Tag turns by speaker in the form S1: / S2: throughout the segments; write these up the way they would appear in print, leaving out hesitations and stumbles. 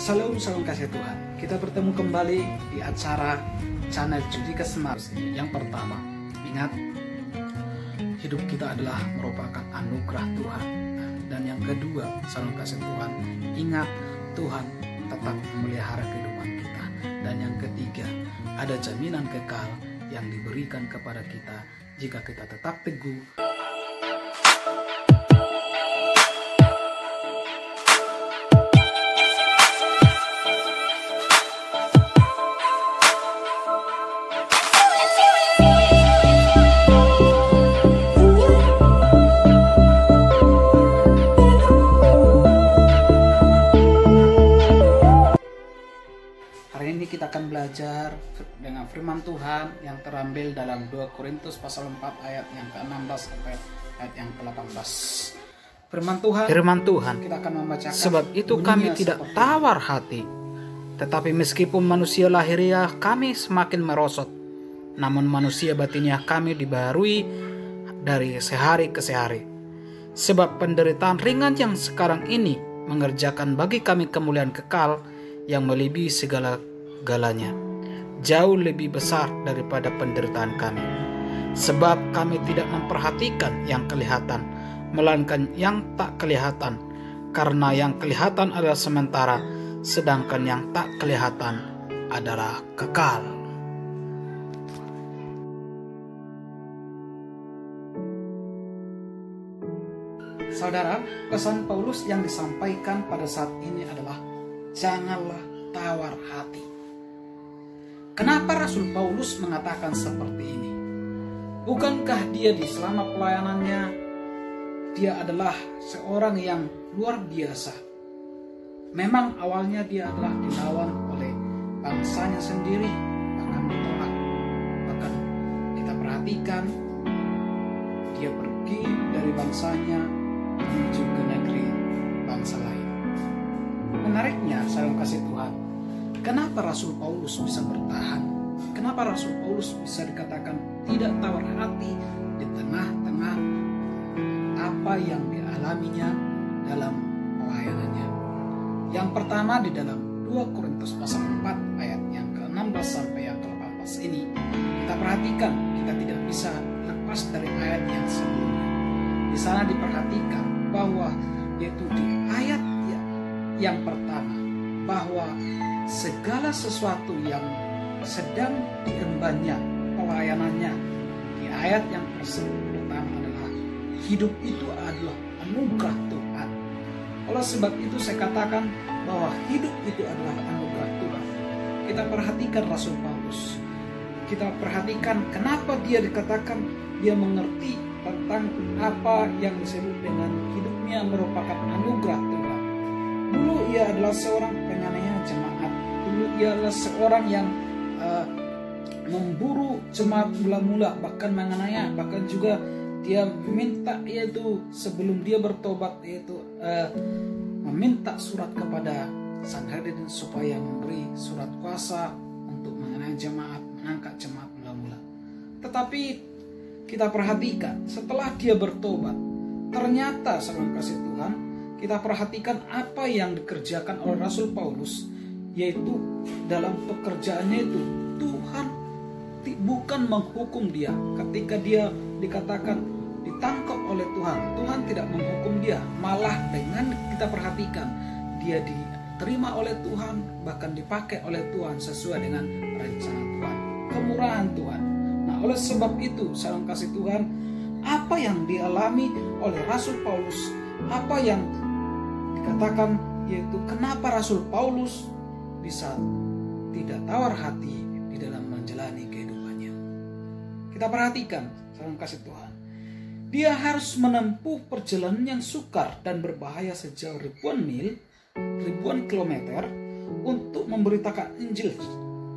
S1: Salam kasih Tuhan. Kita bertemu kembali di acara channel Judika Smart. Yang pertama, ingat hidup kita adalah merupakan anugerah Tuhan. Dan yang kedua, salam kasih Tuhan, ingat Tuhan tetap memelihara kehidupan kita. Dan yang ketiga, ada jaminan kekal yang diberikan kepada kita jika kita tetap teguh. Hari ini kita akan belajar dengan firman Tuhan yang terambil dalam 2 Korintus pasal 4 ayat yang ke-16 sampai ayat yang ke-18. Firman Tuhan kita akan membacakan. Sebab itu kami tidak tawar hati, tetapi meskipun manusia lahiriah kami semakin merosot, namun manusia batiniah kami dibaharui dari sehari ke sehari. Sebab penderitaan ringan yang sekarang ini mengerjakan bagi kami kemuliaan kekal yang melebihi segala-galanya, jauh lebih besar daripada penderitaan kami. Sebab kami tidak memperhatikan yang kelihatan, melainkan yang tak kelihatan, karena yang kelihatan adalah sementara, sedangkan yang tak kelihatan adalah kekal. Saudara, pesan Paulus yang disampaikan pada saat ini adalah janganlah tawar hati. Kenapa Rasul Paulus mengatakan seperti ini? Bukankah dia di selama pelayanannya dia adalah seorang yang luar biasa? Memang awalnya dia adalah dilawan oleh bangsanya sendiri, bahkan ditolak. Bahkan kita perhatikan dia pergi dari bangsanya menuju ke negeri bangsa lain. Menariknya, salam kasih Tuhan, kenapa Rasul Paulus bisa bertahan? Kenapa Rasul Paulus bisa dikatakan tidak tawar hati di tengah-tengah apa yang dialaminya dalam pelayanannya? Yang pertama, di dalam 2 Korintus pasal 4 ayat yang ke-16 sampai yang ke-18 ini, kita perhatikan, kita tidak bisa lepas dari ayat yang sebelumnya. Di sana diperhatikan bahwa yaitu di ayat yang pertama, bahwa segala sesuatu yang sedang diembannya pelayanannya, di ayat yang pertama adalah hidup itu adalah anugerah Tuhan. Oleh sebab itu saya katakan bahwa hidup itu adalah anugerah Tuhan. Kita perhatikan Rasul Paulus, kita perhatikan kenapa dia dikatakan dia mengerti tentang apa yang disebut dengan hidupnya merupakan anugerah Tuhan. Dulu ia adalah seorang penganiaya jemaat. Dulu ia adalah seorang yang memburu jemaat mula-mula, bahkan menganiaya, bahkan juga dia meminta, yaitu sebelum dia bertobat, yaitu meminta surat kepada Sanhedrin supaya memberi surat kuasa untuk menganiaya jemaat, mengangkat jemaat mula-mula. Tetapi kita perhatikan setelah dia bertobat, ternyata salam kasih Tuhan, kita perhatikan apa yang dikerjakan oleh Rasul Paulus, yaitu dalam pekerjaannya itu Tuhan bukan menghukum dia. Ketika dia dikatakan ditangkap oleh Tuhan, Tuhan tidak menghukum dia, malah dengan kita perhatikan dia diterima oleh Tuhan, bahkan dipakai oleh Tuhan sesuai dengan rencana Tuhan, kemurahan Tuhan. Nah, oleh sebab itu salam kasih Tuhan, apa yang dialami oleh Rasul Paulus, apa yang dikatakan, yaitu kenapa Rasul Paulus bisa tidak tawar hati di dalam menjalani kehidupannya. Kita perhatikan, salam kasih Tuhan, dia harus menempuh perjalanan yang sukar dan berbahaya sejauh ribuan mil, ribuan kilometer untuk memberitakan Injil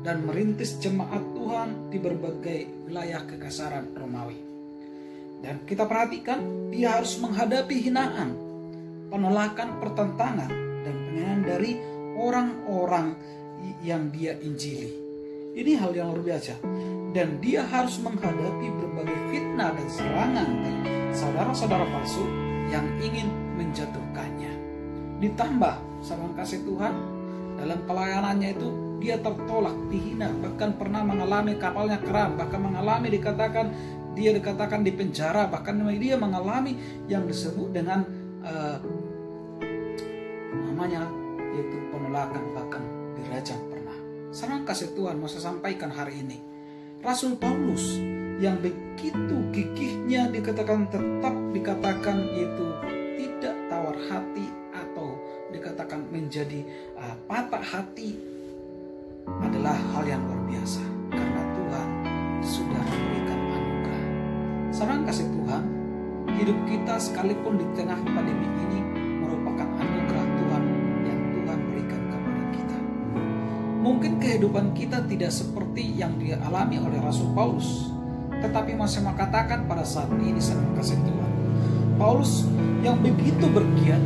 S1: dan merintis jemaat Tuhan di berbagai wilayah kekasaran Romawi. Dan kita perhatikan, dia harus menghadapi hinaan, penolakan, pertentangan, dan pengenalan dari orang-orang yang dia injili. Ini hal yang luar biasa. Dan dia harus menghadapi berbagai fitnah dan serangan dari saudara-saudara palsu yang ingin menjatuhkannya. Ditambah, salam kasih Tuhan, dalam pelayanannya itu dia tertolak, dihina, bahkan pernah mengalami kapalnya keram, bahkan mengalami dikatakan di penjara, bahkan dia mengalami yang disebut dengan namanya yaitu penolakan, bahkan dirajam pernah. Saudara kasih Tuhan, mau saya sampaikan hari ini, Rasul Paulus yang begitu gigihnya tetap dikatakan yaitu tidak tawar hati atau dikatakan menjadi patah hati adalah hal yang luar biasa, karena Tuhan sudah memberikan anugerah. Saudara kasih Tuhan, hidup kita sekalipun di tengah pandemi ini merupakan anugerah Tuhan yang Tuhan berikan kepada kita. Mungkin kehidupan kita tidak seperti yang dialami oleh Rasul Paulus, tetapi masih mau katakan pada saat ini saudara kasih Tuhan, Paulus yang begitu bergiat,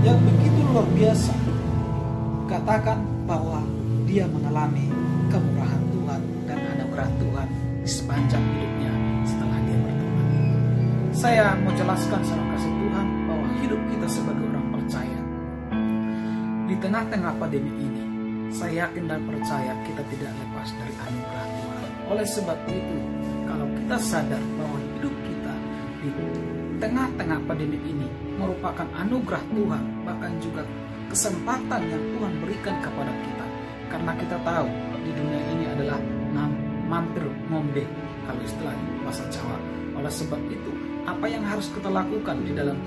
S1: yang begitu luar biasa, katakan bahwa dia mengalami kemurahan Tuhan dan anugerah Tuhan di sepanjang hidupnya setelah dia bertobat. Saya mau jelaskan saudara kasih Tuhan bahwa hidup kita sebagai orang percaya di tengah-tengah pandemi ini, saya yakin dan percaya kita tidak lepas dari anugerah Tuhan. Oleh sebab itu, kalau kita sadar bahwa hidup kita di tengah-tengah pandemi ini merupakan anugerah Tuhan, bahkan juga kesempatan yang Tuhan berikan kepada kita, karena kita tahu di dunia ini adalah mampir ngombe kalau istilah bahasa Jawa. Oleh sebab itu, apa yang harus kita lakukan di dalam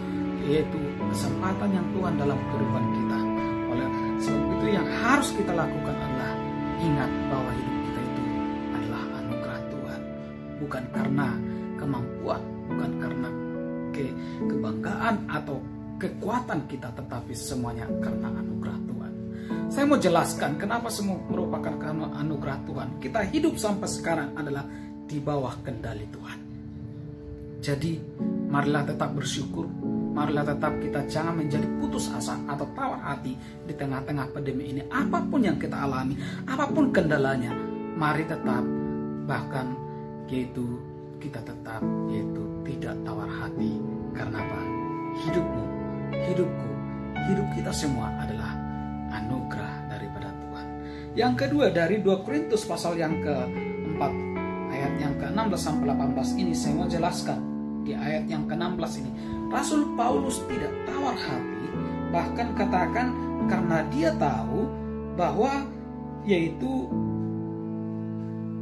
S1: yaitu kesempatan yang Tuhan dalam kehidupan kita. Oleh sebab itu yang harus kita lakukan adalah ingat bahwa hidup kita itu adalah anugerah Tuhan, bukan karena kemampuan, bukan karena kebanggaan atau kekuatan kita, tetapi semuanya karena anugerah Tuhan. Saya mau jelaskan kenapa semua merupakan anugerah Tuhan. Kita hidup sampai sekarang adalah di bawah kendali Tuhan. Jadi marilah tetap bersyukur, marilah tetap kita jangan menjadi putus asa atau tawar hati di tengah-tengah pandemi ini. Apapun yang kita alami, apapun kendalanya, mari tetap bahkan yaitu kita tetap yaitu tidak tawar hati. Karena apa? Hidupmu, hidupku, hidup kita semua adalah anugerah daripada Tuhan. Yang kedua, dari 2 Korintus pasal yang ke-4 ayat yang ke-16 sampai 18 ini saya mau jelaskan. Di ayat yang ke-16 ini, Rasul Paulus tidak tawar hati, bahkan katakan karena dia tahu bahwa yaitu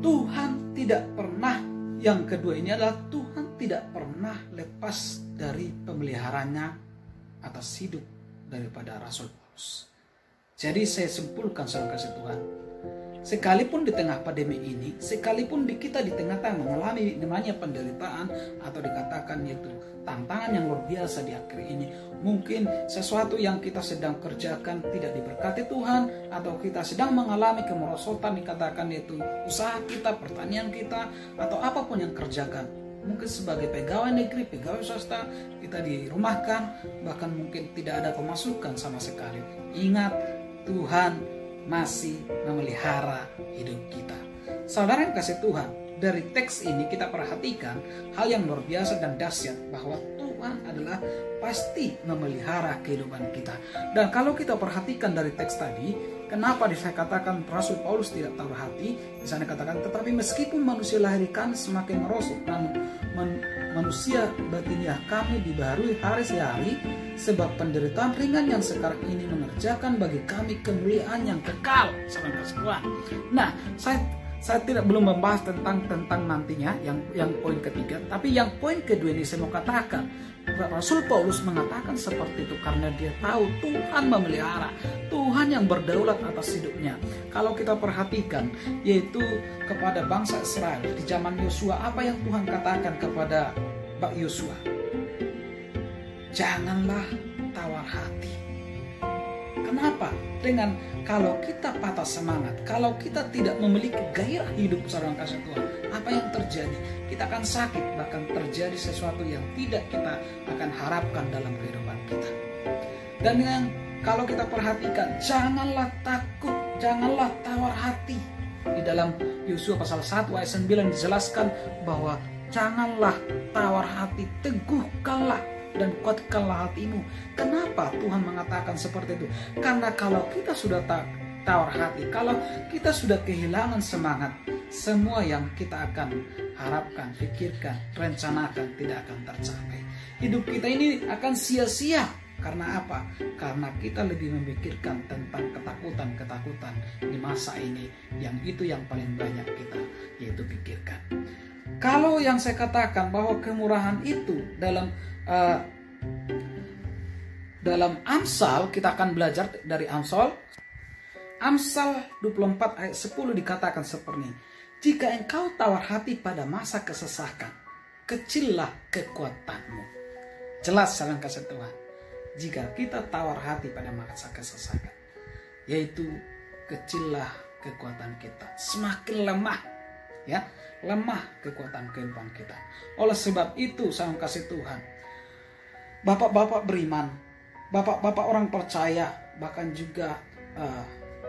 S1: Tuhan tidak pernah, yang kedua ini adalah Tuhan tidak pernah lepas dari pemeliharannya atas hidup daripada Rasul Paulus. Jadi saya simpulkan saudara kasih Tuhan, sekalipun di tengah pandemi ini, sekalipun kita di tengah-tengah mengalami namanya penderitaan atau dikatakan yaitu tantangan yang luar biasa di akhir ini, mungkin sesuatu yang kita sedang kerjakan tidak diberkati Tuhan, atau kita sedang mengalami kemerosotan, dikatakan yaitu usaha kita, pertanian kita, atau apapun yang kerjakan. Mungkin sebagai pegawai negeri, pegawai swasta, kita dirumahkan, bahkan mungkin tidak ada pemasukan sama sekali. Ingat, Tuhan masih memelihara hidup kita. Saudara yang kasih Tuhan, dari teks ini kita perhatikan hal yang luar biasa dan dahsyat, bahwa Tuhan adalah pasti memelihara kehidupan kita. Dan kalau kita perhatikan dari teks tadi, kenapa saya katakan Rasul Paulus tidak tawar hati? Di sana katakan, tetapi meskipun manusia lahirikan semakin merosot, namun manusia batiniah kami dibaharui hari sehari, sebab penderitaan ringan yang sekarang ini mengerjakan bagi kami kemuliaan yang kekal. Saudara Tuhan. Nah, saya belum membahas tentang nantinya yang poin ketiga, tapi yang poin kedua ini saya mau katakan, Rasul Paulus mengatakan seperti itu karena dia tahu Tuhan memelihara, Tuhan yang berdaulat atas hidupnya. Kalau kita perhatikan, yaitu kepada bangsa Israel di zaman Yosua, apa yang Tuhan katakan kepada Pak Yosua? Janganlah tawar hati. Kenapa? Dengan kalau kita patah semangat, kalau kita tidak memiliki gairah hidup saudara kasih Tuhan, apa yang terjadi? Kita akan sakit, bahkan terjadi sesuatu yang tidak kita akan harapkan dalam kehidupan kita. Dan kalau kita perhatikan, janganlah takut, janganlah tawar hati. Di dalam Yosua pasal 1 ayat 9 dijelaskan bahwa janganlah tawar hati, teguhkanlah dan kuatkanlah hatimu. Kenapa Tuhan mengatakan seperti itu? Karena kalau kita sudah tawar hati, kalau kita sudah kehilangan semangat, semua yang kita akan harapkan, pikirkan, rencanakan tidak akan tercapai. Hidup kita ini akan sia-sia. Karena apa? Karena kita lebih memikirkan tentang ketakutan-ketakutan di masa ini, yang itu yang paling banyak kita yaitu pikirkan. Kalau yang saya katakan bahwa kemurahan itu dalam Amsal, kita akan belajar dari Amsal 24 ayat 10 dikatakan seperti ini. Jika engkau tawar hati pada masa kesesakan, kecillah kekuatanmu. Jelas saran kasih Tuhan. Jika kita tawar hati pada masa kesesakan, yaitu kecillah kekuatan kita, semakin lemah, ya, lemah kekuatan kehidupan kita. Oleh sebab itu, saran kasih Tuhan, bapak-bapak beriman, bapak-bapak orang percaya, bahkan juga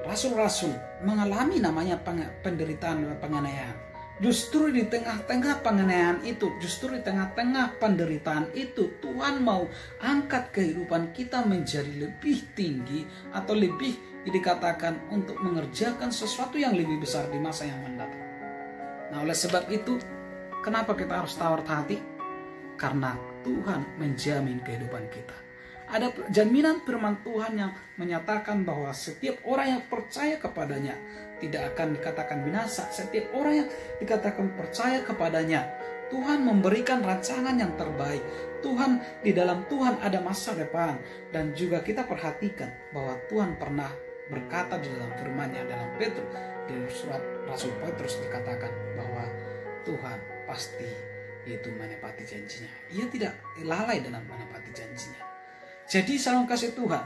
S1: rasul-rasul mengalami namanya penderitaan dan penganiayaan. Justru di tengah-tengah penganiayaan itu, justru di tengah-tengah penderitaan itu, Tuhan mau angkat kehidupan kita menjadi lebih tinggi atau lebih dikatakan untuk mengerjakan sesuatu yang lebih besar di masa yang mendatang. Nah, oleh sebab itu, kenapa kita harus tawar hati? Karena Tuhan menjamin kehidupan kita. Ada jaminan firman Tuhan yang menyatakan bahwa setiap orang yang percaya kepadanya tidak akan dikatakan binasa. Setiap orang yang dikatakan percaya kepadanya, Tuhan memberikan rancangan yang terbaik. Di dalam Tuhan ada masa depan. Dan juga kita perhatikan bahwa Tuhan pernah berkata di dalam firman-Nya dalam Petrus, di surat Rasul Petrus dikatakan bahwa Tuhan pasti itu menepati janjinya. Ia tidak lalai dalam menepati janjinya. Jadi salam kasih Tuhan,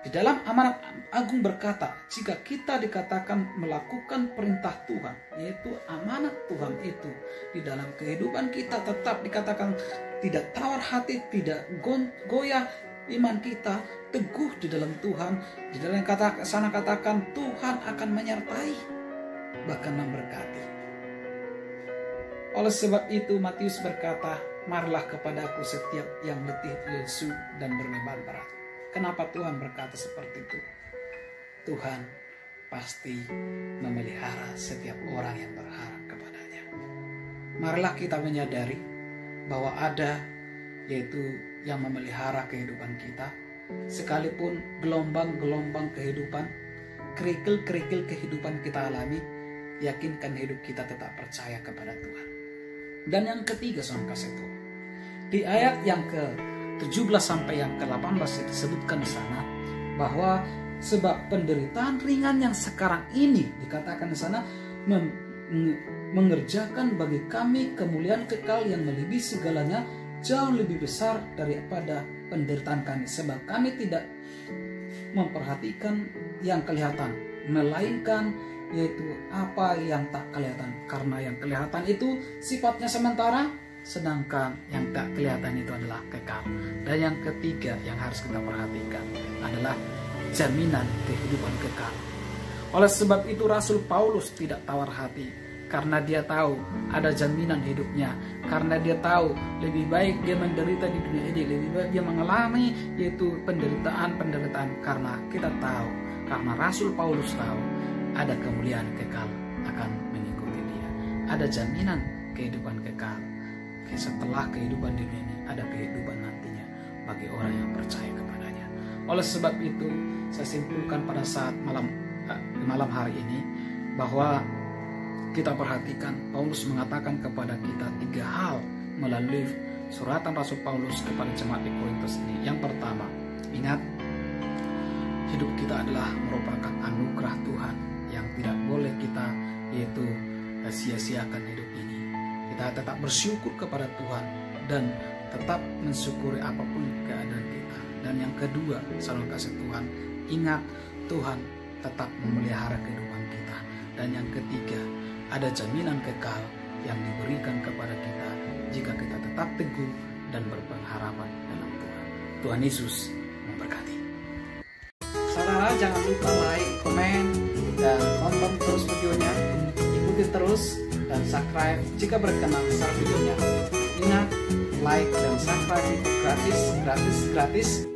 S1: di dalam amanat agung berkata, jika kita dikatakan melakukan perintah Tuhan, yaitu amanat Tuhan itu, di dalam kehidupan kita tetap dikatakan tidak tawar hati, tidak goyah iman kita, teguh di dalam Tuhan. Di dalam sana katakan Tuhan akan menyertai, bahkan memberkati. Oleh sebab itu Matius berkata, marilah kepadaku setiap yang letih, lesu, dan berbeban berat. Kenapa Tuhan berkata seperti itu? Tuhan pasti memelihara setiap orang yang berharap kepadanya. Marilah kita menyadari bahwa ada, yaitu yang memelihara kehidupan kita. Sekalipun gelombang-gelombang kehidupan, kerikil-kerikil kehidupan kita alami, yakinkan hidup kita tetap percaya kepada Tuhan. Dan yang ketiga, saudara kasih Tuhan, di ayat yang ke-17 sampai yang ke-18 disebutkan di sana bahwa sebab penderitaan ringan yang sekarang ini dikatakan di sana mengerjakan bagi kami kemuliaan kekal yang melebihi segalanya, jauh lebih besar daripada penderitaan kami, sebab kami tidak memperhatikan yang kelihatan, melainkan yaitu apa yang tak kelihatan. Karena yang kelihatan itu sifatnya sementara, sedangkan yang tak kelihatan itu adalah kekal. Dan yang ketiga yang harus kita perhatikan adalah jaminan kehidupan kekal. Oleh sebab itu Rasul Paulus tidak tawar hati, karena dia tahu ada jaminan hidupnya. Karena dia tahu lebih baik dia menderita di dunia ini, lebih baik dia mengalami yaitu penderitaan. Karena kita tahu, karena Rasul Paulus tahu ada kemuliaan kekal akan mengikuti dia. Ada jaminan kehidupan kekal. Setelah kehidupan di dunia ini, ada kehidupan nantinya bagi orang yang percaya kepadanya. Oleh sebab itu, saya simpulkan pada saat malam hari ini bahwa kita perhatikan Paulus mengatakan kepada kita 3 hal melalui suratan Rasul Paulus kepada jemaat di Korintus ini. Yang pertama, ingat, hidup kita adalah merupakan anugerah Tuhan yang tidak boleh kita yaitu sia-siakan hidup ini. Kita tetap bersyukur kepada Tuhan dan tetap mensyukuri apapun keadaan kita. Dan yang kedua, saudara kasih Tuhan, ingat Tuhan tetap memelihara kehidupan kita. Dan yang ketiga, ada jaminan kekal yang diberikan kepada kita jika kita tetap teguh dan berpengharapan dalam Tuhan. Tuhan Yesus memberkati. Saudara, jangan lupa like, komen, dan tonton terus videonya. Ikuti terus dan subscribe jika berkenan share videonya. Ingat, like dan subscribe, gratis.